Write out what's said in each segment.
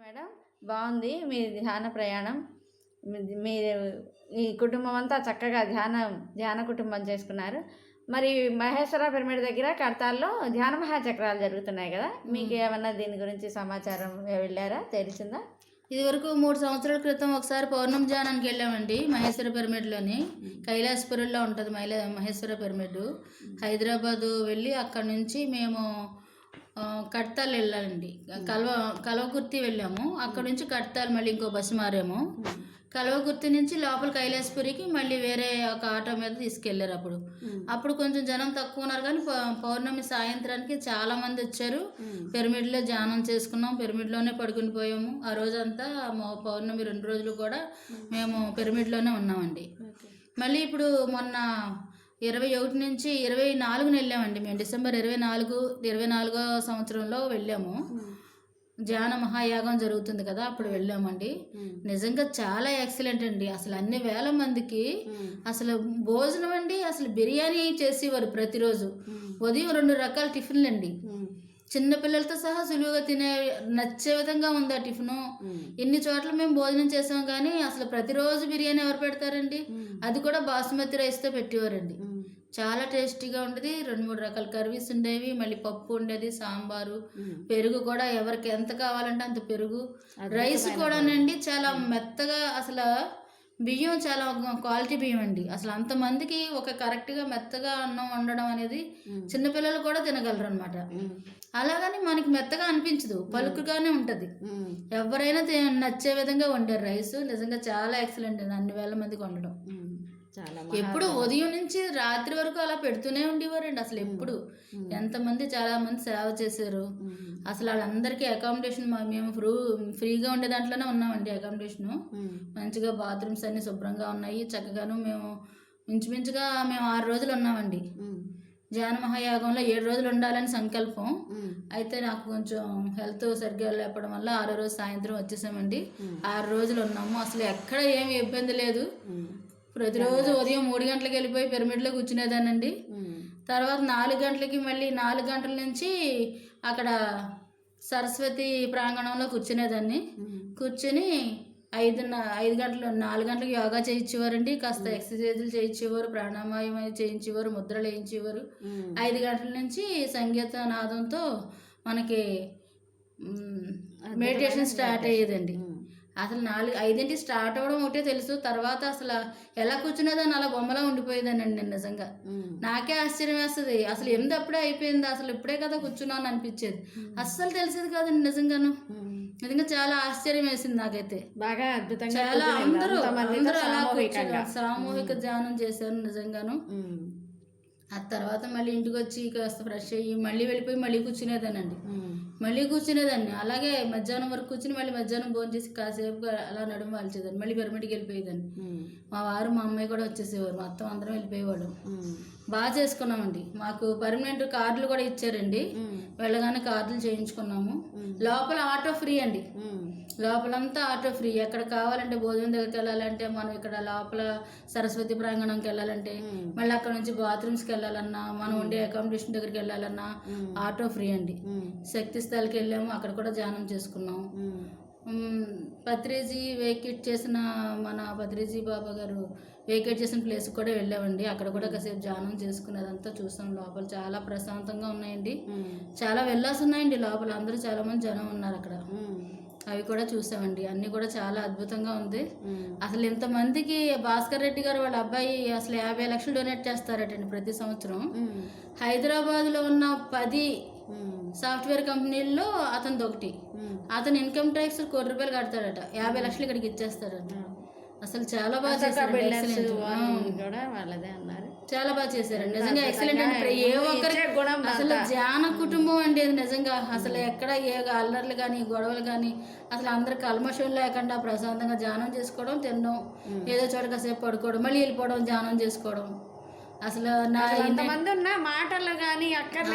Madam, బాగుంది మీ ధ్యాన ప్రయాణం. మీరు ఈ కుటుంబం అంతా చక్కగా ధ్యాన కుటుంబం చేసుకున్నారు. మరి మహేశ్వర పిరమిడ్ దగ్గర కడతాల్లో ధ్యాన మహాచక్రాలు జరుగుతున్నాయి కదా, మీకు ఏమన్నా దీని గురించి సమాచారం వెళ్ళారా, తెలిసిందా? ఇది వరకు 3 సంవత్సరాల క్రితం ఒకసారి పౌర్ణమి ధ్యానానికి వెళ్ళామండి. మహేశ్వర పిరమిడ్లోని కైలాసపురంలో ఉంటుంది మహేశ్వర పిరమిడ్. హైదరాబాదు వెళ్ళి అక్కడ నుంచి మేము కడతాల్ వెళ్ళాలండి. కల్వకుర్తి వెళ్ళాము. అక్కడ నుంచి కడతాల్ మళ్ళీ ఇంకో బస్సు మారాము. కల్వకుర్తి నుంచి లోపల కైలాసపురికి మళ్ళీ వేరే ఒక ఆటో మీద తీసుకెళ్లారు. అప్పుడు కొంచెం జనం తక్కువ ఉన్నారు, కానీ పౌర్ణమి సాయంత్రానికి చాలా మంది వచ్చారు. పిరమిడ్లో ధ్యానం చేసుకున్నాం, పిరమిడ్లోనే పడుకుని పోయాము. ఆ రోజంతా పౌర్ణమి 2 రోజులు కూడా మేము పిరమిడ్లోనే ఉన్నామండి. మళ్ళీ ఇప్పుడు మొన్న 21 నుంచి 24న వెళ్ళామండి. మేము డిసెంబర్ 24వ సంవత్సరంలో వెళ్ళాము. ధ్యాన మహాయాగం జరుగుతుంది కదా, అప్పుడు వెళ్ళామండి. నిజంగా చాలా ఎక్సలెంట్ అండి. అసలు అన్ని వేల మందికి అసలు భోజనం అండి, అసలు బిర్యానీ చేసేవారు ప్రతిరోజు. ఉదయం 2 రకాల టిఫిన్లు అండి. చిన్నపిల్లలతో సహా సులువుగా నచ్చే విధంగా ఉంది ఆ టిఫిను. ఇన్ని చోట్ల మేము భోజనం చేసాం, కానీ అసలు ప్రతిరోజు బిర్యానీ ఎవరు పెడతారండి? అది కూడా బాసుమతి రైస్తో పెట్టేవారండి. చాలా టేస్టీగా ఉండేది. 2-3 రకాల కర్రీస్ ఉండేవి, మళ్ళీ పప్పు ఉండేది, సాంబారు, పెరుగు కూడా ఎవరికి ఎంత కావాలంటే అంత పెరుగు. రైస్ కూడానండి చాలా మెత్తగా, అసలు బియ్యం చాలా క్వాలిటీ బియ్యం అండి. అసలు అంతమందికి ఒక కరెక్ట్గా మెత్తగా అన్నం వండడం అనేది చిన్నపిల్లలు కూడా తినగలరు అనమాట. అలాగని మనకి మెత్తగా అనిపించదు, పలుకుగానే ఉంటుంది. ఎవరైనా నచ్చే విధంగా వండారు రైస్. నిజంగా చాలా ఎక్సలెంట్ అండి, అన్ని వేల మందికి వండడం. ఎప్పుడు ఉదయం నుంచి రాత్రి వరకు అలా పెడుతూనే ఉండేవారండి. అసలు ఎప్పుడు ఎంతమంది, చాలా మంది సేవ చేశారు. అసలు వాళ్ళందరికీ అకామిడేషన్ మేము ఫ్రీగా ఉండే దాంట్లోనే ఉన్నామండి. అకామిడేషను మంచిగా, బాత్రూమ్స్ అన్ని శుభ్రంగా ఉన్నాయి. చక్కగాను మేము ఇంచుమించుగా 6 రోజులు ఉన్నామండి. ధ్యాన మహాయాగంలో 7 రోజులు ఉండాలని సంకల్పం. అయితే నాకు కొంచెం హెల్త్ సరిగ్గా లేకపోవడం వల్ల 6వ రోజు సాయంత్రం వచ్చేసామండి. 6 రోజులు ఉన్నాము. అసలు ఎక్కడ ఏమి ఇబ్బంది లేదు. ప్రతిరోజు ఉదయం 3 గంటలకు వెళ్ళిపోయి పిరమిడ్లో కూర్చునేదానండి. తర్వాత 4 గంటలకి, మళ్ళీ 4 గంటల నుంచి అక్కడ సరస్వతి ప్రాంగణంలో కూర్చునేదాన్ని. కూర్చుని 5 గంటలు 4 గంటలకు యోగా చేయించేవారండి. కాస్త ఎక్సర్సైజులు చేయించేవారు, ప్రాణాయామం చేయించేవారు, ముద్రలు వేయించేవారు. 5 గంటల నుంచి సంగీత నాదంతో మనకి మెడిటేషన్ స్టార్ట్ అయ్యేదండి. అసలు 5ంటికి స్టార్ట్ అవ్వడం ఒకటే తెలుసు. తర్వాత అసలు ఎలా కూర్చునేదాన్ని అలా బొమ్మలా ఉండిపోయేదానండి. నేను నిజంగా నాకే ఆశ్చర్యం వేస్తుంది. అసలు అప్పుడే అయిపోయింది, అసలు ఇప్పుడే కదా కూర్చున్నాను అనిపించేది. అస్సలు తెలిసేది కాదండి నిజంగాను. నిజంగా చాలా ఆశ్చర్యం వేసింది నాకైతే. బాగా అద్భుతంగా చాలా అందరూ అలా సామూహిక ధ్యానం చేశారు నిజంగాను. ఆ తర్వాత మళ్ళీ ఇంటికి వచ్చి కాస్త ఫ్రెష్ అయ్యి మళ్ళీ వెళ్ళిపోయి మళ్ళీ కూర్చునేదాన్ని. అలాగే మధ్యాహ్నం వరకు కూర్చుని మళ్ళీ మధ్యాహ్నం భోజనం చేసి కాసేపు అలా నడుము వాల్చేదాన్ని. మళ్ళీ పిరమిడ్కి వెళ్ళిపోయేదాన్ని. మా వారు, మా అమ్మాయి కూడా వచ్చేసేవారు. మొత్తం అందరం వెళ్ళిపోయేవాళ్ళం. బాగా చేసుకున్నామండి. మాకు పర్మనెంట్ కార్డులు కూడా ఇచ్చారండి. వెళ్ళగానే కార్డులు చేయించుకున్నాము. లోపల ఆటో ఫ్రీ అండి. లోపలంతా ఆటో ఫ్రీ. ఎక్కడ కావాలంటే భోజనం దగ్గరికి వెళ్ళాలంటే, మనం ఇక్కడ లోపల సరస్వతి ప్రాంగణంకి వెళ్ళాలంటే, మళ్ళీ అక్కడ నుంచి బాత్రూమ్స్కి వెళ్ళాలన్నా, మనం ఉండే అకామిడేషన్ దగ్గరికి వెళ్ళాలన్నా ఆటో ఫ్రీ అండి. శక్తి స్థలకి వెళ్ళాము, అక్కడ కూడా ధ్యానం చేసుకున్నాం. పత్రిజీ వేకేట్ చేసిన, మన పత్రిజీ బాబా గారు వేకేట్ చేసిన ప్లేస్కి కూడా వెళ్ళామండి. అక్కడ కూడా కాసేపు ధ్యానం చేసుకునేదంతా చూసాం. లోపల చాలా ప్రశాంతంగా ఉన్నాయండి. చాలా వెళ్ళాల్సి ఉన్నాయండి లోపల. అందరూ చాలా మంది జనం ఉన్నారు అక్కడ. అవి కూడా చూసామండి. అన్నీ కూడా చాలా అద్భుతంగా ఉంది. అసలు ఇంతమందికి భాస్కర్ రెడ్డి గారు వాళ్ళ అబ్బాయి అసలు 50 లక్షలు డొనేట్ చేస్తారటండి ప్రతి సంవత్సరం. హైదరాబాద్లో ఉన్న 10 సాఫ్ట్వేర్ కంపెనీల్లో అతనిది ఒకటి. అతను ఇన్కమ్ ట్యాక్స్ ₹1 కోటి కడతాడట. 50 లక్షలు ఇక్కడికి ఇచ్చేస్తాడట. అసలు చాలా బాగా చేశారు. చాలా బాగా చేశారండి నిజంగా. ఎక్సలెంట్ అంటే ఏ ఒక్కరికి అసలు ధ్యాన కుటుంబం అండి అది నిజంగా. అసలు ఎక్కడ ఏ అల్లర్లు కానీ, గొడవలు కానీ, అసలు అందరు కల్మషం లేకుండా ప్రశాంతంగా ధ్యానం చేసుకోవడం, తినడం, ఏదో చోట కాసేపు పడుకోవడం, మళ్ళీ వెళ్ళిపోవడం, ధ్యానం చేసుకోవడం. అసలు నా ఇంతమంది ఉన్న మాటలు కానీ అక్కడ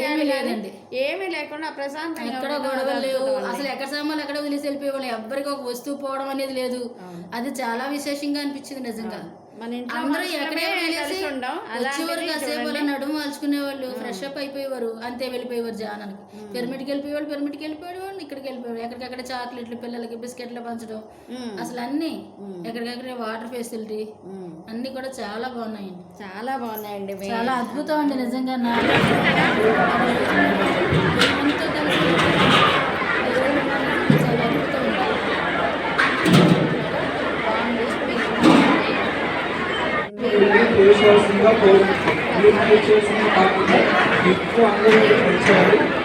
ఏమీ లేదండి. ఏమీ లేకుండా ప్రశాంతంగా ఎక్కడ ఉండడం గొడవలు అది లేవు, అద్భుతం అండి. అసలు ఎక్కడ సామాన్లు ఎక్కడ వదిలేసి వెళ్ళిపోయేవాళ్ళు, ఎవ్వరికి ఒక వస్తువు పోవడం అనేది లేదు. అది చాలా విశేషంగా అనిపించింది నిజంగా. మన ఇంట్లో అందరూ మనుషులమే ఎక్కడే వదిలేసి కలిసి ఉండం. వచ్చేవారు, అలాంటిది కాసేపు అలా చూడండి. నడుము వాల్చుకునేవాళ్ళు, ఫ్రెష్ అప్ అయిపోయేవారు, అంతే వెళ్ళిపోయేవారు జానానికి. పిరమిడ్కి వెళ్ళిపోయేవాళ్ళు, పిరమిడ్కి వెళ్ళిపోయేవాళ్ళు, ఇక్కడికి వెళ్ళిపోయేవాళ్ళు, ఎక్కడికక్కడ చాక్లెట్లు పిల్లలకి బిస్కెట్లు పంచడం, అసలు అన్నీ ఎక్కడికక్కడ వాటర్ ఫెసిలిటీ అన్నీ కూడా చాలా బాగున్నాయండి. చాలా బాగున్నాయండి మీ- చాలా అద్భుతం అండి నిజంగా. దేవునితో కలిసి దేవుడు ఉన్నది చాలా అద్భుతం అండి. చేయాల్సిందిగా కోరుకుంటున్నాను. మీరు చేసింది కాకుండా ఎక్కువ అందరూ వచ్చారు.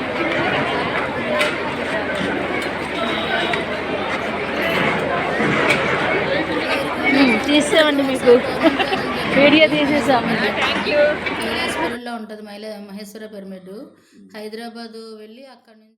తీసామండి, మీకు వీడియో తీసేసామండి. కైలాసపురంలో ఉంటుంది మహేశ్వర పిరమిడ్. హైదరాబాద్ వెళ్ళి అక్కడ నుంచి